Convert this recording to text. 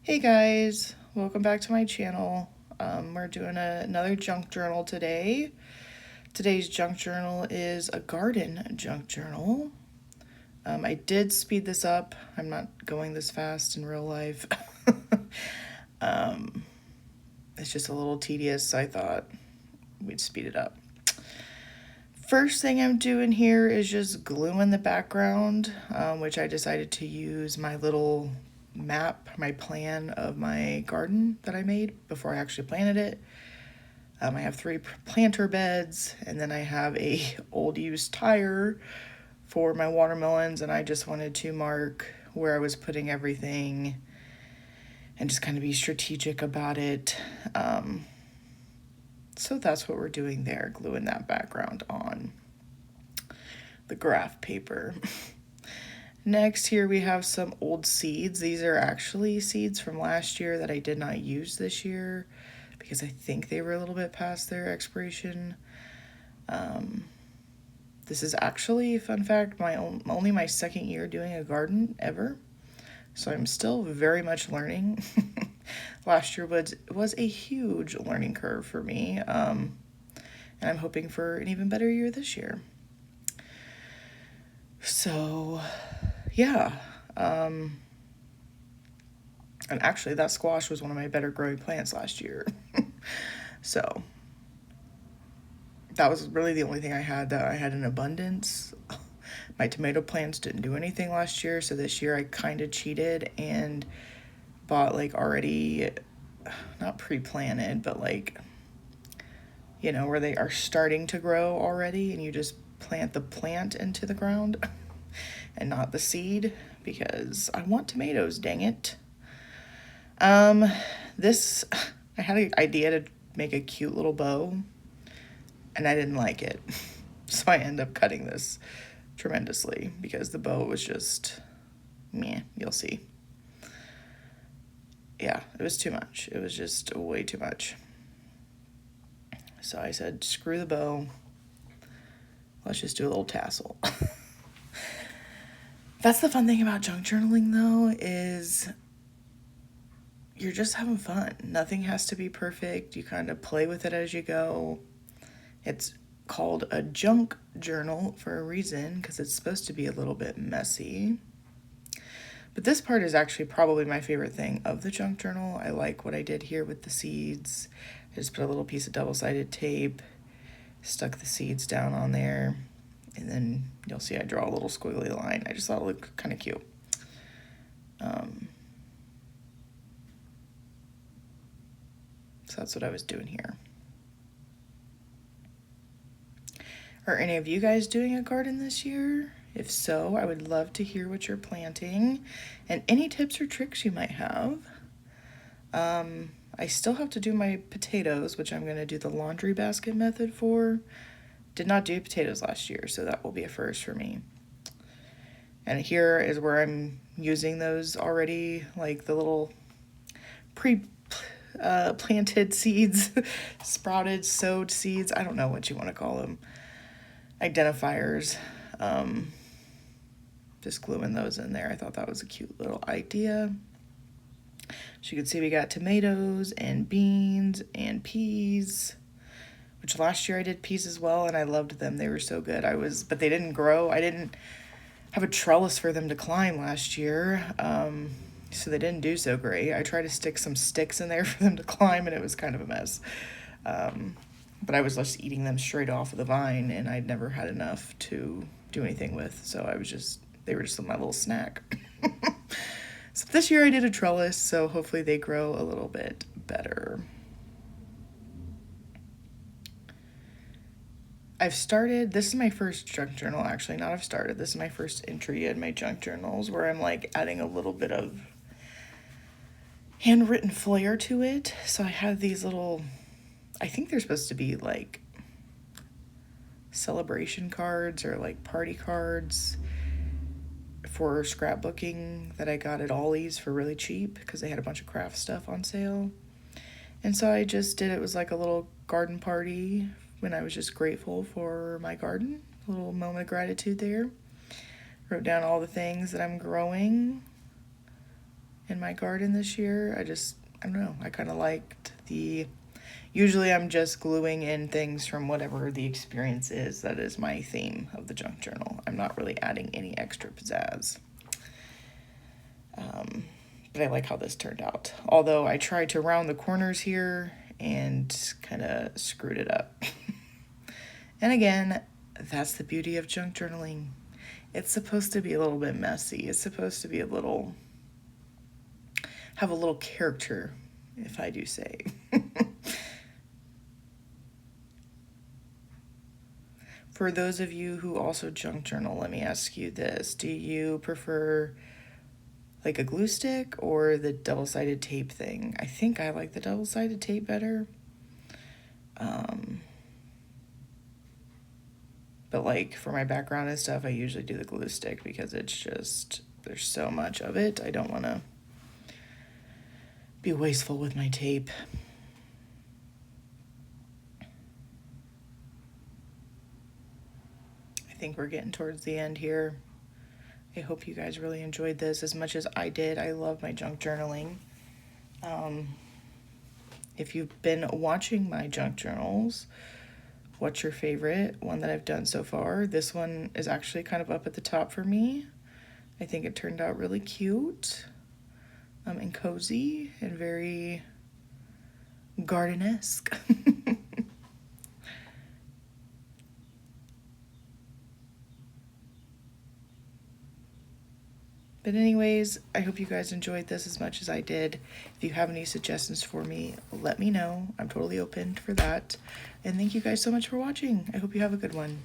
Hey guys, welcome back to my channel. We're doing another junk journal today. Today's junk journal is a garden junk journal. I did speed this up. I'm not going this fast in real life. um, it's just a little tedious, so I thought we'd speed it up. First thing I'm doing here is just gluing the background, which I decided to use my little map, my plan of my garden that I made before I actually planted it. I have 3 planter beds, and then I have a old used tire for my watermelons, and I just wanted to mark where I was putting everything and just kind of be strategic about it. So that's what we're doing there, gluing that background on the graph paper. Next, here we have some old seeds. These are actually seeds from last year that I did not use this year because I think they were a little bit past their expiration. This is actually, fun fact, only my second year doing a garden ever. So I'm still very much learning. Last year was a huge learning curve for me. And I'm hoping for an even better year this year. So, yeah. And actually, that squash was one of my better growing plants last year. So, that was really the only thing I had that I had in abundance. My tomato plants didn't do anything last year, so this year I kind of cheated and bought like already, not pre-planted, but like, where they are starting to grow already, and you just plant the plant into the ground and not the seed because I want tomatoes, dang it. This, I had an idea to make a cute little bow and I didn't like it. So I end up cutting this tremendously because the bow was just meh, you'll see. Yeah, it was too much. It was just way too much. So I said, screw the bow. Let's just do a little tassel. That's the fun thing about junk journaling, though, is you're just having fun. Nothing has to be perfect. You kind of play with it as you go. It's called a junk journal for a reason because it's supposed to be a little bit messy. But this part is actually probably my favorite thing of the junk journal. I like what I did here with the seeds. I just put a little piece of double-sided tape, stuck the seeds down on there, and then you'll see I draw a little squiggly line. I just thought it looked kind of cute. So that's what I was doing here. Are any of you guys doing a garden this year? If so, I would love to hear what you're planting and any tips or tricks you might have. I still have to do my potatoes, which I'm going to do the laundry basket method for. Did not do potatoes last year, so that will be a first for me. And here is where I'm using those already, like the little planted seeds, sprouted, sowed seeds. I don't know what you want to call them. Identifiers. Just gluing those in there. I thought that was a cute little idea. So you can see we got tomatoes and beans and peas, which last year I did peas as well, and I loved them. They were so good. But they didn't grow. I didn't have a trellis for them to climb last year, so they didn't do so great. I tried to stick some sticks in there for them to climb, and it was kind of a mess. But I was just eating them straight off of the vine, and I'd never had enough to do anything with, so they were just my little snack. So this year I did a trellis, so hopefully they grow a little bit better. This is my first junk journal, actually, this is my first entry in my junk journals where I'm like adding a little bit of handwritten flair to it. So I have these little, I think they're supposed to be like celebration cards or like party cards for scrapbooking that I got at Ollie's for really cheap because they had a bunch of craft stuff on sale. And so I just did, it was like a little garden party when I was just grateful for my garden, a little moment of gratitude there. Wrote down all the things that I'm growing in my garden this year. I don't know, I kind of liked the, usually I'm just gluing in things from whatever the experience is. That is my theme of the junk journal. I'm not really adding any extra pizzazz. But I like how this turned out. Although I tried to round the corners here and kind of screwed it up. And again, that's the beauty of junk journaling. It's supposed to be a little bit messy. It's supposed to be have a little character, if I do say. For those of you who also junk journal, let me ask you this. Do you prefer like a glue stick or the double-sided tape thing? I think I like the double-sided tape better. But like for my background and stuff, I usually do the glue stick because it's just, there's so much of it. I don't want to be wasteful with my tape. I think we're getting towards the end here. I hope you guys really enjoyed this as much as I did. I love my junk journaling. If you've been watching my junk journals, what's your favorite one that I've done so far? This one is actually kind of up at the top for me. I think it turned out really cute and cozy and very garden-esque. But anyways, I hope you guys enjoyed this as much as I did. If you have any suggestions for me, let me know. I'm totally open for that. And thank you guys so much for watching. I hope you have a good one.